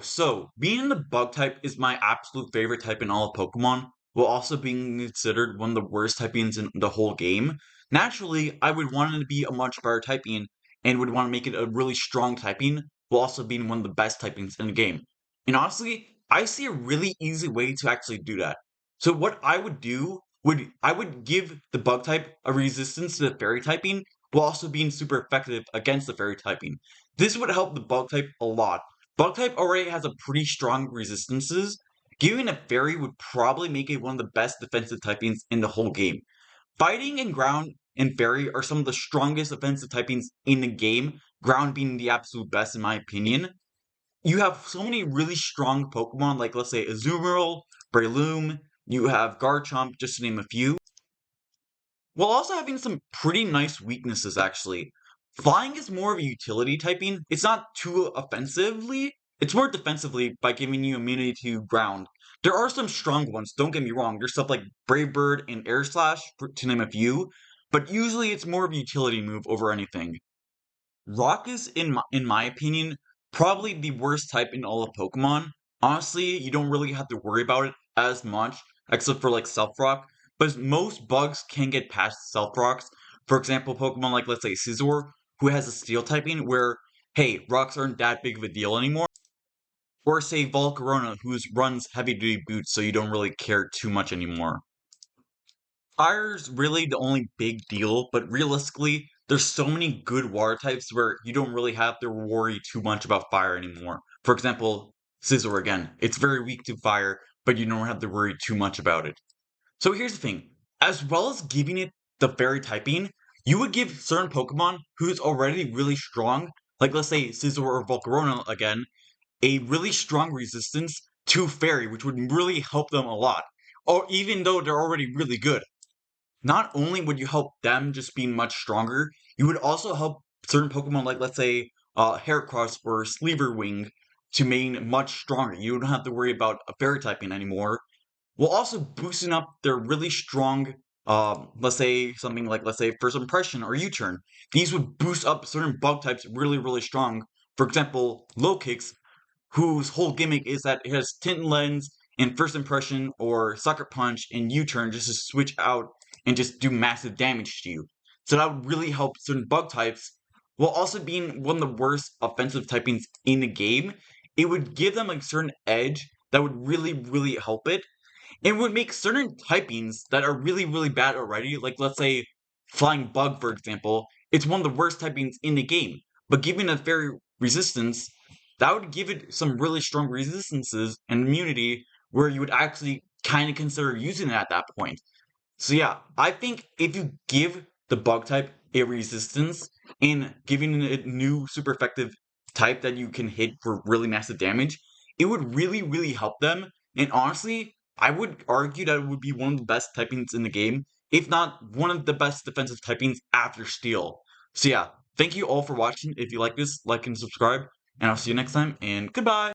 So being the bug type is my absolute favorite type in all of Pokemon, while also being considered one of the worst typings in the whole game. Naturally, I would want it to be a much better typing and would want to make it a really strong typing, while also being one of the best typings in the game. And honestly, I see a really easy way to actually do that. So what I would do I would give the bug type a resistance to the fairy typing, while also being super effective against the fairy typing. This would help the bug type a lot. Bug type already has a pretty strong resistances. Giving a fairy would probably make it one of the best defensive typings in the whole game. Fighting and ground and fairy are some of the strongest offensive typings in the game, ground being the absolute best in my opinion. You have so many really strong Pokemon, like let's say Azumarill, Breloom, you have Garchomp, just to name a few, while also having some pretty nice weaknesses actually. Flying is more of a utility typing. It's not too offensively. It's more defensively by giving you immunity to ground. There are some strong ones, don't get me wrong. There's stuff like Brave Bird and Air Slash, to name a few, but usually it's more of a utility move over anything. Rock is, in my opinion, probably the worst type in all of Pokemon. Honestly, you don't really have to worry about it as much, except for like Stealth Rock, but most bugs can get past Stealth Rocks. For example, Pokemon like, let's say, Scizor, who has a Steel typing, where, hey, rocks aren't that big of a deal anymore. Or say Volcarona, who runs heavy-duty boots, so you don't really care too much anymore. Fire's really the only big deal, but realistically, there's so many good water types where you don't really have to worry too much about fire anymore. For example, Scizor again. It's very weak to fire, but you don't have to worry too much about it. So here's the thing. As well as giving it the fairy typing, you would give certain Pokemon who's already really strong, like let's say Scizor or Volcarona again, a really strong resistance to fairy, which would really help them a lot. Or even though they're already really good. Not only would you help them just be much stronger, you would also help certain Pokemon like let's say Heracross or Sleeperwing to main much stronger. You don't have to worry about a fairy typing anymore. While also boosting up their really strong let's say something like let's say First Impression or U-turn. These would boost up certain bug types really strong. For example, Low Kicks, whose whole gimmick is that it has Tint Lens and First Impression or Sucker Punch and U-turn just to switch out and just do massive damage to you. So that would really help certain bug types, while also being one of the worst offensive typings in the game. It would give them a certain edge that would really help it. It would make certain typings that are really bad already, like let's say Flying Bug, for example, it's one of the worst typings in the game. But giving a fairy resistance, that would give it some really strong resistances and immunity where you would actually kind of consider using it at that point. So yeah, I think if you give the bug type a resistance and giving it a new super effective type that you can hit for really massive damage, it would really help them. And honestly, I would argue that it would be one of the best typings in the game, if not one of the best defensive typings after Steel. So yeah, thank you all for watching. If you like this, like and subscribe, and I'll see you next time, and goodbye!